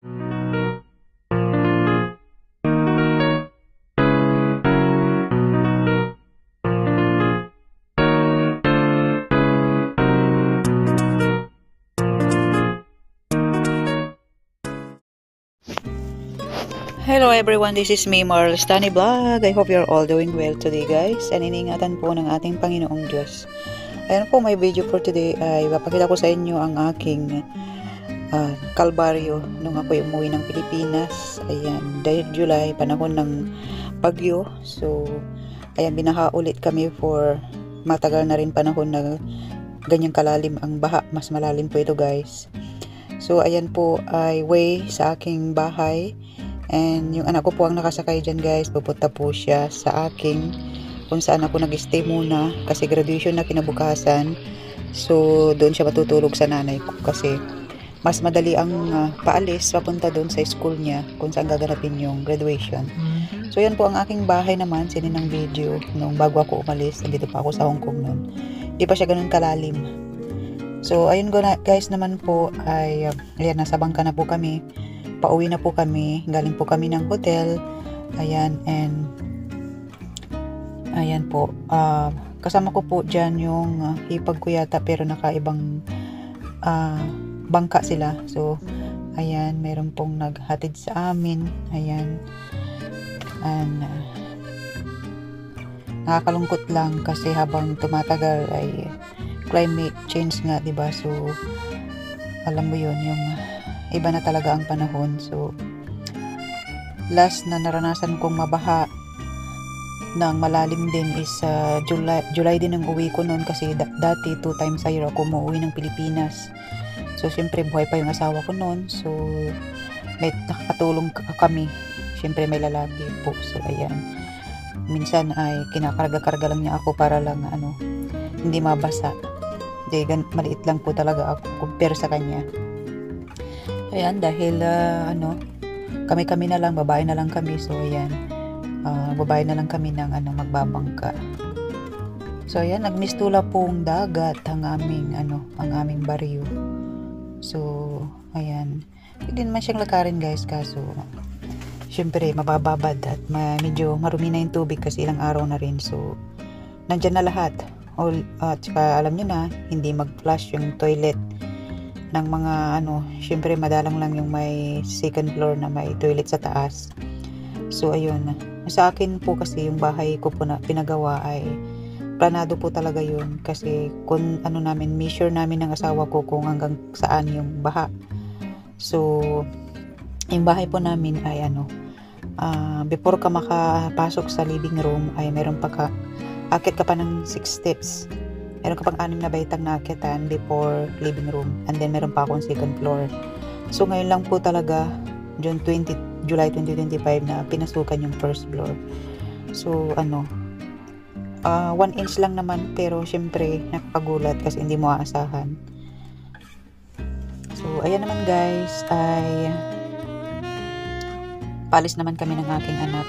Hello everyone, this is me, Marl Stani Vlog. I hope you're all doing well today guys. And iningatan po ng ating Panginoong Diyos. Ayan po, my video for today ay papakita ko sa inyo ang aking kalbaryo nung ako umuwi ng Pilipinas. Ayan, dahil July, panahon ng bagyo. So, ayan, binaha ulit kami for matagal na rin panahon na ganyang kalalim ang baha. Mas malalim po ito guys. So, ayan po ay way sa aking bahay. And yung anak ko po ang nakasakay dyan guys. Pupunta po siya sa aking kung saan ako nag-stay muna kasi graduation na kinabukasan. So doon siya matutulog sa nanay ko kasi mas madali ang paalis papunta doon sa school niya kung saan gaganapin yung graduation. So yan po ang aking bahay naman. Sininang video nung bago ako umalis. Nandito pa ako sa Hong Kong noon. Di pa siya ganun kalalim. So ayun guys naman po ay ayan, nasa bangka na po kami. Pauwi na po kami, galing po kami ng hotel. Ayan, and ayan po, kasama ko po dyan yung hipag ko yata pero nakaibang bangka sila. So ayan, meron pong naghatid sa amin. Ayan, and nakakalungkot lang kasi habang tumatagal ay climate change nga, diba? So alam mo yun, yung iba na talaga ang panahon. So last na naranasan kong mabaha ng malalim din is July din ang uwi ko noon kasi dati 2 times a year ako umuwi ng Pilipinas. So syempre buhay pa yung asawa ko noon. So may nakakatulong kami. Syempre may lalaki po. So ayan, minsan ay kinakarga-karga lang niya ako para lang hindi mabasa. Maliit lang po talaga ako compare sa kanya. Ayan, dahil kami na lang, babae na lang kami. So ayan, babae na lang kami ng magbabangka. So ayan, nagmistula pong dagat ang aming baryo. So ayan, hindi naman siyang lakarin guys, kaso syempre mabababad at medyo marumi na yung tubig kasi ilang araw na rin. So nandyan na lahat. At saka alam nyo na, hindi mag-flush yung toilet ng mga syempre madalang lang yung may second floor na may toilet sa taas. So ayun, sa akin po kasi yung bahay ko po na pinagawa ay planado po talaga yun kasi kung measure namin ng asawa ko kung hanggang saan yung baha. So yung bahay po namin ay before ka makapasok sa living room ay meron pa akit ka pa ng 6 steps. Meron ka pang 6 na baitang naakitan before living room. And then meron pa akong second floor. So ngayon lang po talaga, July 2025 na pinasukan yung first floor. So 1 inch lang naman pero syempre nakakagulat kasi hindi mo aasahan. So ayan naman guys, ay palis naman kami ng aking anak.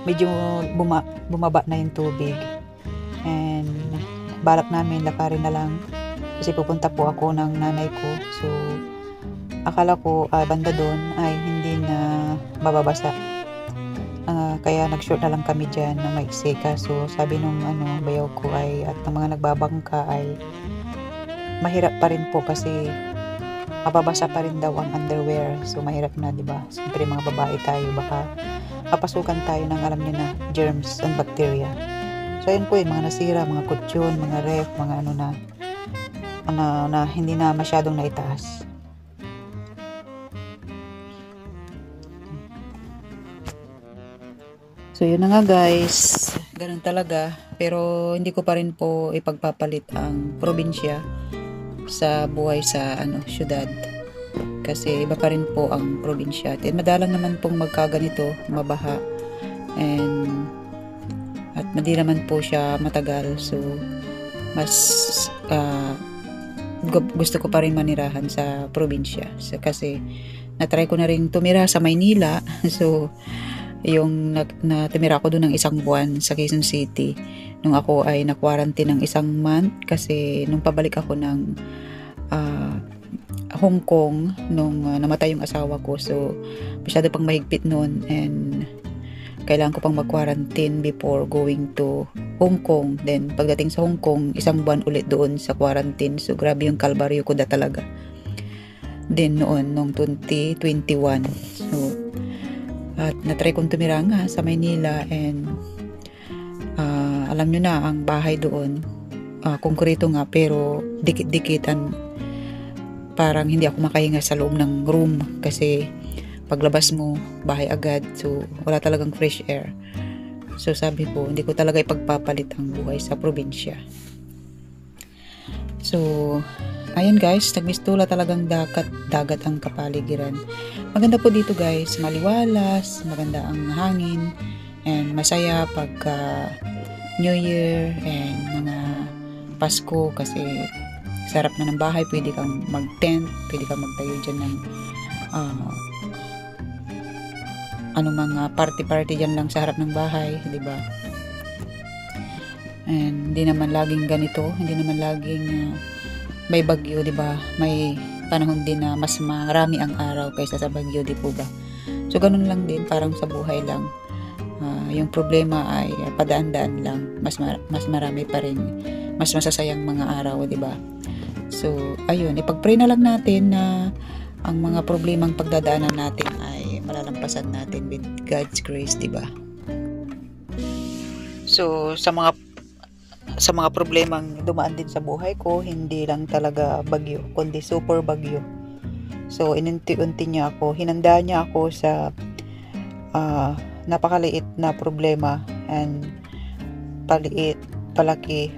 Medyo bumaba na yung tubig and balak namin lakarin na lang kasi pupunta po ako ng nanay ko. So akala ko banda doon ay hindi na mababasa, kaya nag-short na lang kami dyan na maiksi. So sabi nung bayaw ko ay at ng mga nagbabangka ay mahirap pa rin po kasi mababasa pa rin daw ang underwear. So mahirap na, diba? Siyempre mga babae tayo, baka papasukan tayo ng alam niyo na germs and bacteria. So ayun po yung mga nasira, mga kutsyon, mga ref, mga na hindi na masyadong naitaas. So yun na nga guys, ganun talaga. Pero hindi ko pa rin po ipagpapalit ang probinsya sa buhay sa syudad. Kasi iba pa rin po ang probinsya. At madalang naman pong magkaganito, mabaha. At hindi naman po siya matagal. So mas gusto ko pa rin manirahan sa probinsya. So, kasi natry ko na rin tumira sa Maynila. So yung natumira ako doon ng 1 buwan sa Quezon City nung ako ay na-quarantine ng 1 month kasi nung pabalik ako ng Hong Kong nung namatay yung asawa ko. So masyado pang mahigpit noon, and kailangan ko pang mag-quarantine before going to Hong Kong. Then pagdating sa Hong Kong, isang buwan ulit doon sa quarantine. So grabe yung kalbaryo ko talaga. Then noon, nung 2021. So at natry kong tumira nga sa Maynila, and alam nyo na, ang bahay doon konkreto nga, pero dikit-dikitan. Parang hindi ako makahinga sa loob ng room kasi paglabas mo, bahay agad. So wala talagang fresh air. So sabi ko, hindi ko talaga ipagpapalit ang buhay sa probinsya. So ayan guys, nagmistula talagang dagat ang kapaligiran. Maganda po dito guys, maliwalas, maganda ang hangin, and masaya pagka New Year and mga Pasko kasi sarap na ng bahay, pwede kang mag-tent, pwede kang magtayo dyan ng mga party dyan lang sa harap ng bahay, di ba? And hindi naman laging ganito, hindi naman laging may bagyo, di ba? May panahon din na mas marami ang araw kaysa sa bagyo, di po ba? So ganun lang din, parang sa buhay lang. Yung problema ay padaan-daan lang, mas marami pa rin, mas masasayang mga araw, di ba? So, ayun, ipag-pray na lang natin na ang mga problemang pagdadaanan natin ay malalampasan natin with God's grace, di ba? So, sa mga problemang dumaan din sa buhay ko, hindi lang talaga bagyo, kundi super bagyo. So, inunti-unti niya ako, hinanda niya ako sa napakaliit na problema, and palaki,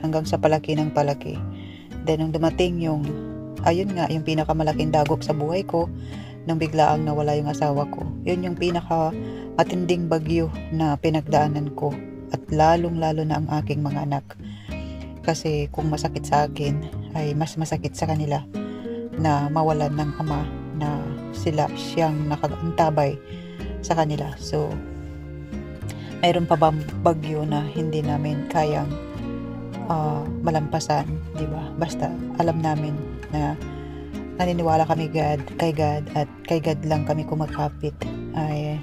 hanggang sa palaki ng palaki. Then nung dumating yung yung pinakamalaking dagok sa buhay ko, nang biglaang nawala yung asawa ko. Yun yung pinakamatinding bagyo na pinagdaanan ko, at lalong-lalo na ang aking mga anak. Kasi kung masakit sa akin, ay mas masakit sa kanila na mawalan ng ama na siyang nakagantabay sa kanila. So mayroon pa bang bagyo na hindi namin kayang malampasan, di ba? Basta alam namin na naniniwala kami kay God, at kay God lang kami kumakapit. Ay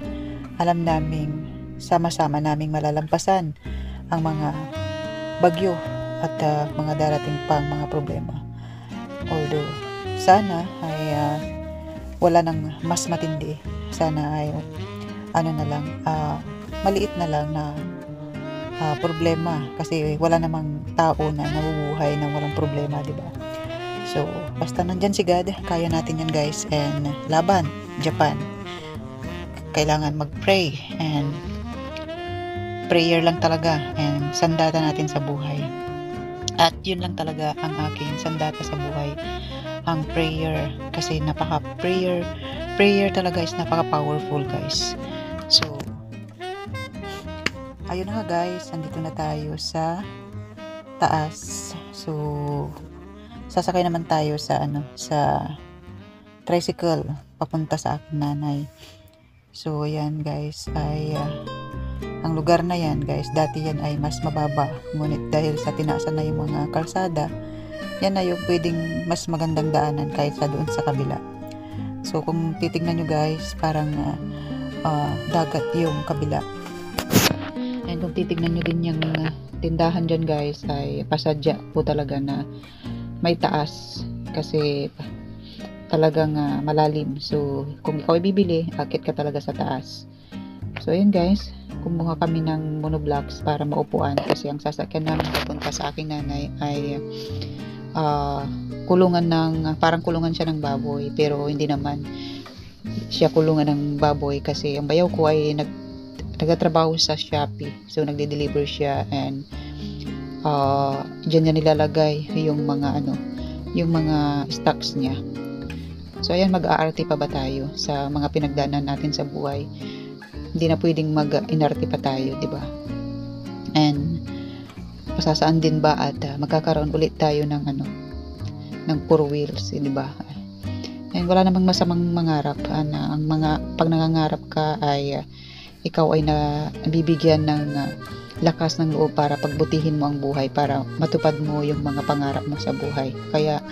alam namin sama-sama naming malalampasan ang mga bagyo at mga darating pang mga problema. Although sana ay wala nang mas matindi. Sana ay maliit na lang na problema, kasi wala namang tao na nabubuhay na walang problema, di ba? So basta nandyan si God, kaya natin yan guys. And laban, Japan, kailangan mag-pray, and prayer lang talaga, and sandata natin sa buhay. At yun lang talaga ang aking sandata sa buhay, ang prayer. Kasi prayer talaga is napaka-powerful guys. So ayun na nga guys, nandito na tayo sa taas. So sasakay naman tayo sa tricycle papunta sa aking nanay. So yan guys, ay ang lugar na yan guys, dati yan ay mas mababa, ngunit dahil sa tinaasan na yung mga kalsada, yan na yung pwedeng mas magandang daanan kahit sa doon sa kabila. So kung titignan nyo guys, parang dagat yung kabila. And kung titignan nyo din yung tindahan dyan guys, ay pasadya po talaga na may taas, kasi talagang malalim. So kung ikaw ay bibili, akit ka talaga sa taas. So ayun guys, kumuha kami ng monoblocks para maupuan, kasi ang sasakyan namin papunta sa aking nanay ay parang kulungan siya ng baboy, pero hindi naman siya kulungan ng baboy, kasi ang bayaw ko ay nagtatrabaho sa Shopee. So nagde-deliver siya, and diyan niya nilalagay yung mga stocks niya. So ayan, mag-aarti pa ba tayo sa mga pinagdaanan natin sa buhay? Hindi na pwedeng mag-inarte pa tayo, di ba? And pasasaan din ba at magkakaroon ulit tayo ng four wheels, di ba? And wala namang masamang mangarap, pag nangangarap ka ay ikaw ay nabibigyan ng lakas ng loob para pagbutihin mo ang buhay, para matupad mo yung mga pangarap mo sa buhay. Kaya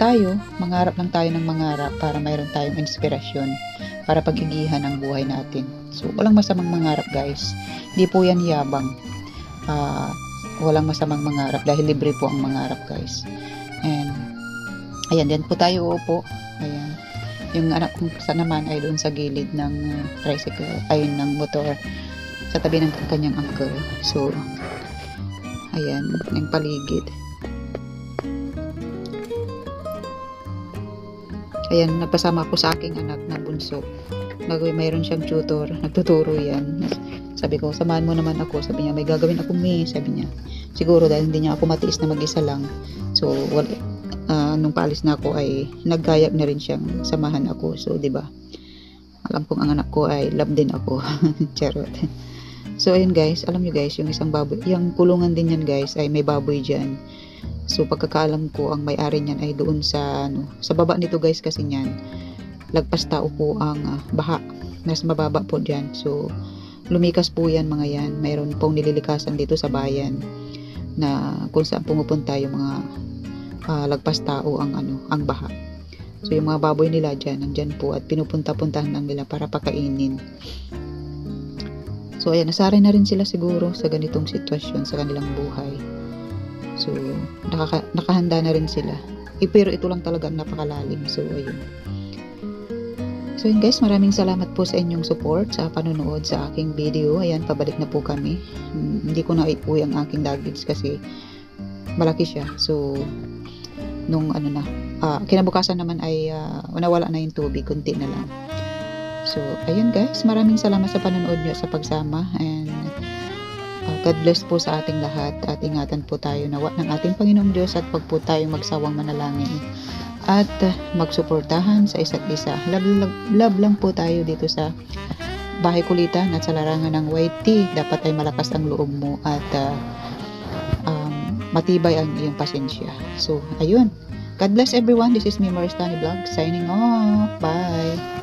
tayo, mangarap lang tayo ng mangarap para mayroon tayong inspirasyon para pag-igihan ang buhay natin. So, walang masamang mangarap guys. Hindi po yan yabang. Walang masamang mangarap dahil libre po ang mangarap guys. And, ayan, yan po tayo uupo. Ayan. Yung anak kong isa naman ay doon sa gilid ng tricycle, ay ng motor, sa tabi ng kanyang uncle. So, ayan, yung paligid. Ayan, nagpasama ako sa aking anak na bunso. Mayroon siyang tutor, nagtuturo yan. Sabi ko, samahan mo naman ako. Sabi niya, may gagawin ako sabi niya. Siguro dahil hindi niya ako matiis na mag-isa lang. So, nung paalis na ako ay naggayak na rin siyang samahan ako. So, 'di ba? Alam kong ang anak ko ay love din ako. Charot. So, ayun guys, alam niyo guys, yung isang baboy, yung kulungan din yan guys, ay may baboy diyan. So, pagkakaalam ko, ang may-ari niyan ay doon sa sa baba nito guys kasi niyan. Lagpas tao po ang baha. Mas mababa po diyan. So, lumikas po yan mga yan. Mayroon pong nililikasan dito sa bayan na kung saan pumupunta yung mga lagpas tao ang baha. So yung mga baboy nila dyan, nandyan po at pinupunta-puntahan lang nila para pakainin. So ayan, nasaray na rin sila siguro sa ganitong sitwasyon sa kanilang buhay. So nakahanda na rin sila. Pero ito lang talaga ang napakalalim. So ayun. So yun guys, maraming salamat po sa inyong support sa panonood sa aking video. Ayan, pabalik na po kami. Hindi ko na iuwi ang aking luggage kasi malaki siya. So nung kinabukasan naman ay nawala na yung tubig, kunti na lang. So ayun guys, maraming salamat sa panonood nyo, sa pagsama, and God bless po sa ating lahat, at ingatan po tayo nawa ng ating Panginoong Diyos, at pag po tayong magsawang manalangin at magsuportahan sa isa't isa. Love lang po tayo dito sa Bahay Kulitan at sa larangan ng YT. Dapat ay malakas ang loob mo at matibay ang iyong pasensya. So, ayun. God bless everyone. This is me, Maristani Vlog, signing off. Bye!